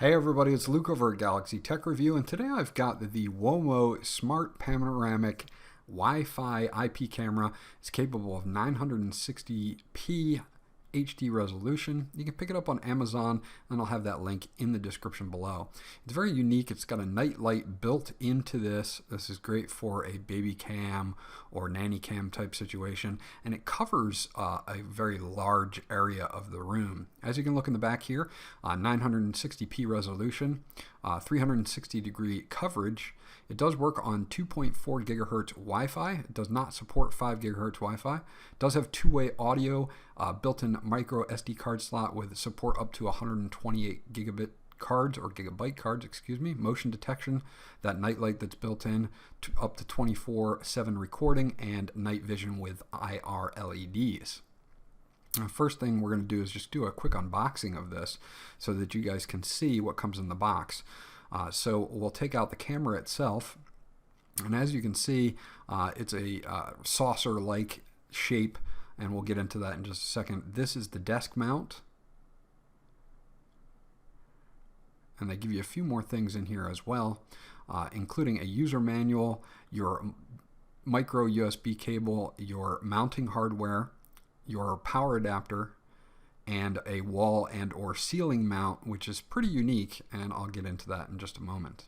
Hey everybody, it's Luke over at Galaxy Tech Review, and today I've got the WOMO Smart Panoramic Wi-Fi IP camera. It's capable of 960p HD resolution. You can pick it up on Amazon, and I'll have that link in the description below. It's very unique. It's got a night light built into this. This is great for a baby cam or nanny cam type situation, and it covers a very large area of the room. As you can look in the back here, 960p resolution, 360-degree coverage. It does work on 2.4 gigahertz Wi-Fi. It does not support 5 gigahertz Wi-Fi. It does have two-way audio, built-in micro SD card slot with support up to 128 gigabit cards, or gigabyte cards, excuse me, motion detection, that night light that's built in, up to 24/7 recording, and night vision with IR LEDs. The first thing we're going to do is just do a quick unboxing of this so that you guys can see what comes in the box. So we'll take out the camera itself, and as you can see, it's a saucer-like shape, and we'll get into that in just a second. This is the desk mount, and they give you a few more things in here as well, including a user manual, your micro USB cable, your mounting hardware, your power adapter, and a wall and or ceiling mount, which is pretty unique, and I'll get into that in just a moment.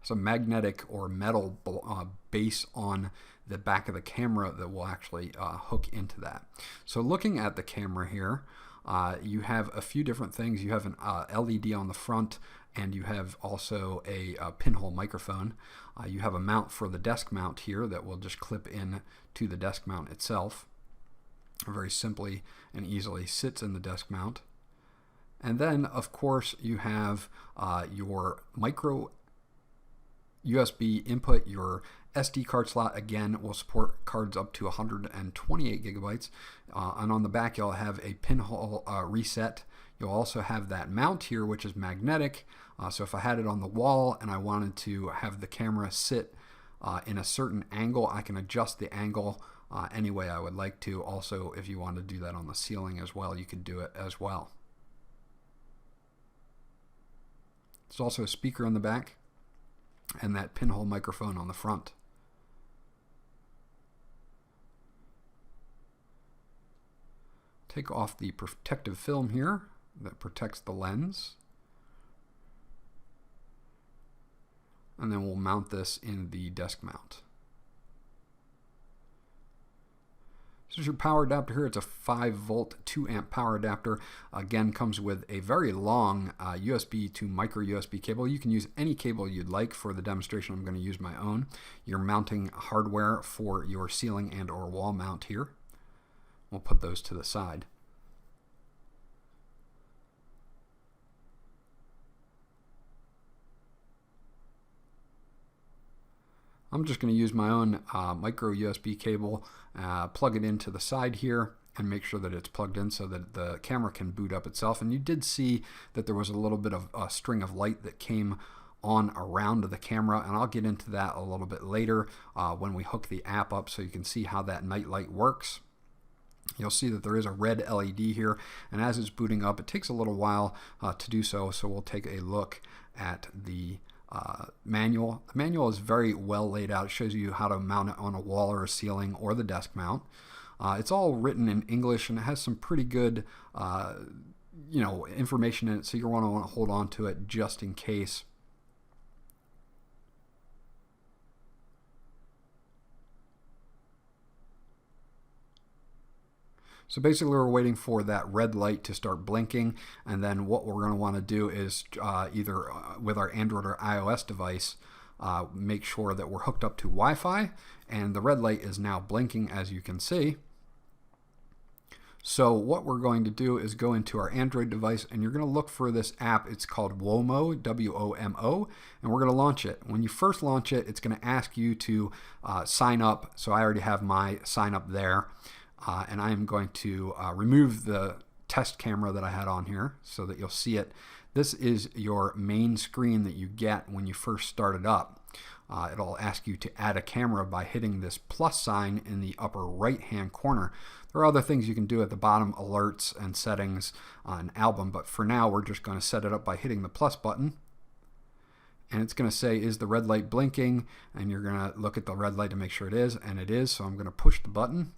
It's a magnetic or metal base on the back of the camera that will actually hook into that. So looking at the camera here, you have a few different things. You have an LED on the front, and you have also a pinhole microphone. You have a mount for the desk mount here that will just clip in to the desk mount itself. Very simply and easily sits in the desk mount. And then, of course, you have your micro USB input. Your SD card slot, again, will support cards up to 128 gigabytes. And on the back, you'll have a pinhole reset. You'll also have that mount here, which is magnetic. So if I had it on the wall and I wanted to have the camera sit in a certain angle, I can adjust the angle any way I would like to. Also, if you want to do that on the ceiling as well, you could do it as well. There's also a speaker in the back and that pinhole microphone on the front. Take off the protective film here that protects the lens, and then we'll mount this in the desk mount. This is your power adapter here. It's a 5-volt 2-amp power adapter. Again, comes with a very long USB to micro USB cable. You can use any cable you'd like. For the demonstration, I'm going to use my own. Your mounting hardware for your ceiling and or wall mount here. We'll put those to the side. I'm just going to use my own micro USB cable, plug it into the side here, and make sure that it's plugged in so that the camera can boot up itself. And you did see that there was a little bit of a string of light that came on around the camera, and I'll get into that a little bit later when we hook the app up so you can see how that night light works. You'll see that there is a red LED here, and as it's booting up, it takes a little while to do so, so we'll take a look at the manual. The manual is very well laid out. It shows you how to mount it on a wall or a ceiling or the desk mount. It's all written in English, and it has some pretty good information in it, so you're going to want to hold on to it just in case. So basically, we're waiting for that red light to start blinking, and then what we're going to want to do is either with our Android or iOS device, make sure that we're hooked up to Wi-Fi, and the red light is now blinking, as you can see. So what we're going to do is go into our Android device, and you're going to look for this app. It's called WOMO, W-O-M-O, and we're going to launch it. When you first launch it, it's going to ask you to sign up. So I already have my sign up there. And I'm going to remove the test camera that I had on here so that you'll see it. This is your main screen that you get when you first start it up. It'll ask you to add a camera by hitting this plus sign in the upper right hand corner. There are other things you can do at the bottom, alerts and settings on album, but for now we're just going to set it up by hitting the plus button. And it's going to say, is the red light blinking? And you're going to look at the red light to make sure it is, and it is, so I'm going to push the button.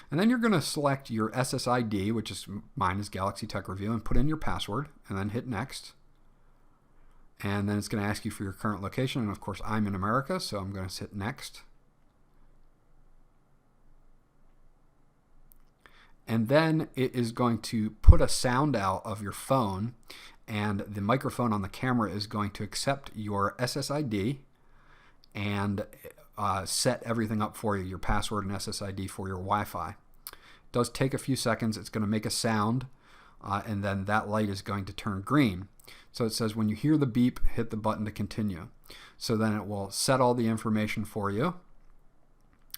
And then you're going to select your SSID, which is mine is Galaxy Tech Review, and put in your password, and then hit next. And then it's going to ask you for your current location, and of course I'm in America, so I'm going to hit next. And then it is going to put a sound out of your phone, and the microphone on the camera is going to accept your SSID and set everything up for you, your password and SSID for your Wi-Fi. It does take a few seconds. It's going to make a sound, and then that light is going to turn green. So it says when you hear the beep, hit the button to continue. So then it will set all the information for you.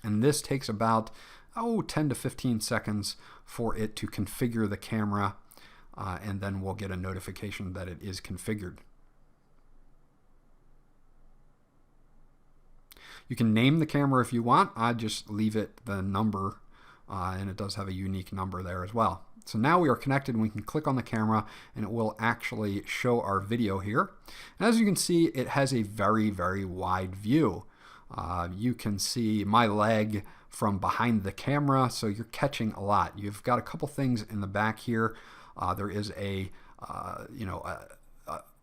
And this takes about 10 to 15 seconds for it to configure the camera, and then we'll get a notification that it is configured. You can name the camera if you want. I just leave it the number, and it does have a unique number there as well. So now we are connected, and we can click on the camera and it will actually show our video here. And as you can see, it has a very, very wide view. You can see my leg from behind the camera, so you're catching a lot. You've got a couple things in the back here. There is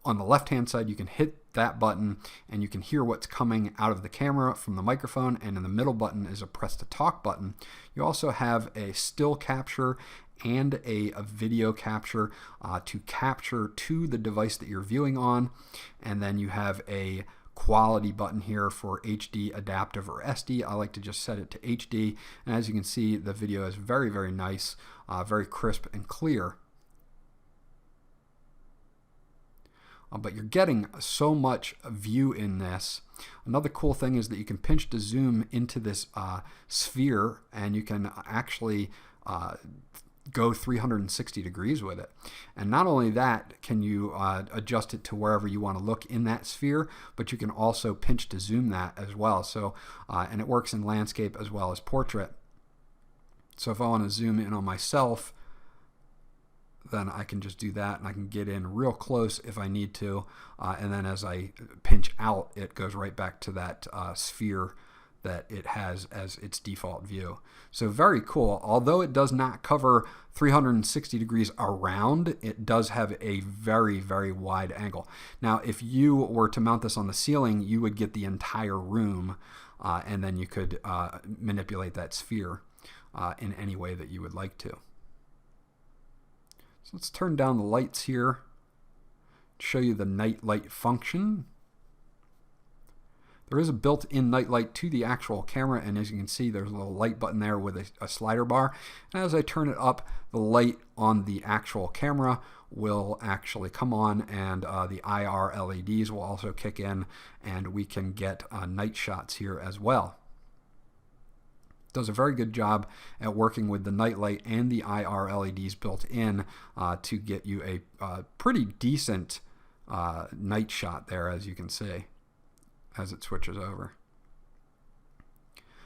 on the left-hand side, you can hit that button and you can hear what's coming out of the camera from the microphone, and in the middle button is a press to talk button. You also have a still capture and a video capture to capture to the device that you're viewing on, and then you have a quality button here for HD, adaptive, or SD. I like to just set it to HD, and as you can see, the video is very, very nice, very crisp and clear. But you're getting so much view in this. Another cool thing is that you can pinch to zoom into this sphere, and you can actually go 360 degrees with it. And not only that, can you adjust it to wherever you want to look in that sphere, but you can also pinch to zoom that as well. So, and it works in landscape as well as portrait. So if I want to zoom in on myself, then I can just do that, and I can get in real close if I need to. And then as I pinch out, it goes right back to that sphere that it has as its default view. So very cool. Although it does not cover 360 degrees around, it does have a very, very wide angle. Now, if you were to mount this on the ceiling, you would get the entire room, and then you could manipulate that sphere in any way that you would like to. So let's turn down the lights here to show you the night light function. There is a built-in night light to the actual camera, and as you can see, there's a little light button there with a slider bar. And as I turn it up, the light on the actual camera will actually come on, and the IR LEDs will also kick in, and we can get night shots here as well. It does a very good job at working with the night light and the IR LEDs built in to get you a pretty decent night shot there, as you can see, as it switches over.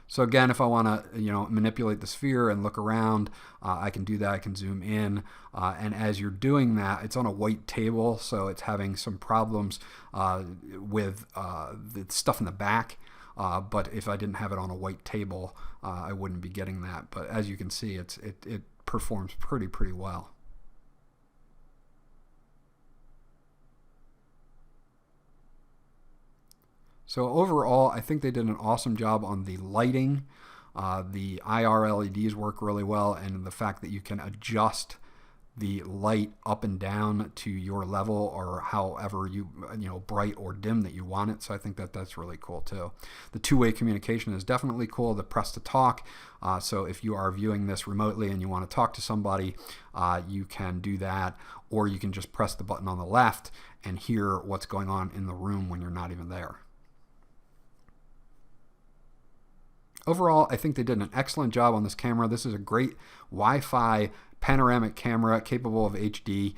So again, if I want to manipulate the sphere and look around, I can do that. I can zoom in, and as you're doing that, it's on a white table, so it's having some problems with the stuff in the back. But if I didn't have it on a white table, I wouldn't be getting that. But as you can see, it performs pretty well. So overall, I think they did an awesome job on the lighting. The IR LEDs work really well, and the fact that you can adjust the light up and down to your level, or however you bright or dim that you want it. So I think that that's really cool too. The two-way communication is definitely cool. The press to talk. So if you are viewing this remotely and you want to talk to somebody, you can do that, or you can just press the button on the left and hear what's going on in the room when you're not even there. Overall, I think they did an excellent job on this camera. This is a great Wi-Fi panoramic camera capable of HD,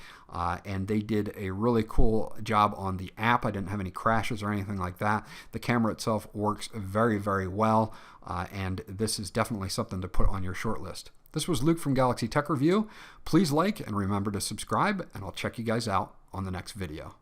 and they did a really cool job on the app. I didn't have any crashes or anything like that. The camera itself works very, very well, and this is definitely something to put on your short list. This was Luke from Galaxy Tech Review. Please like and remember to subscribe, and I'll check you guys out on the next video.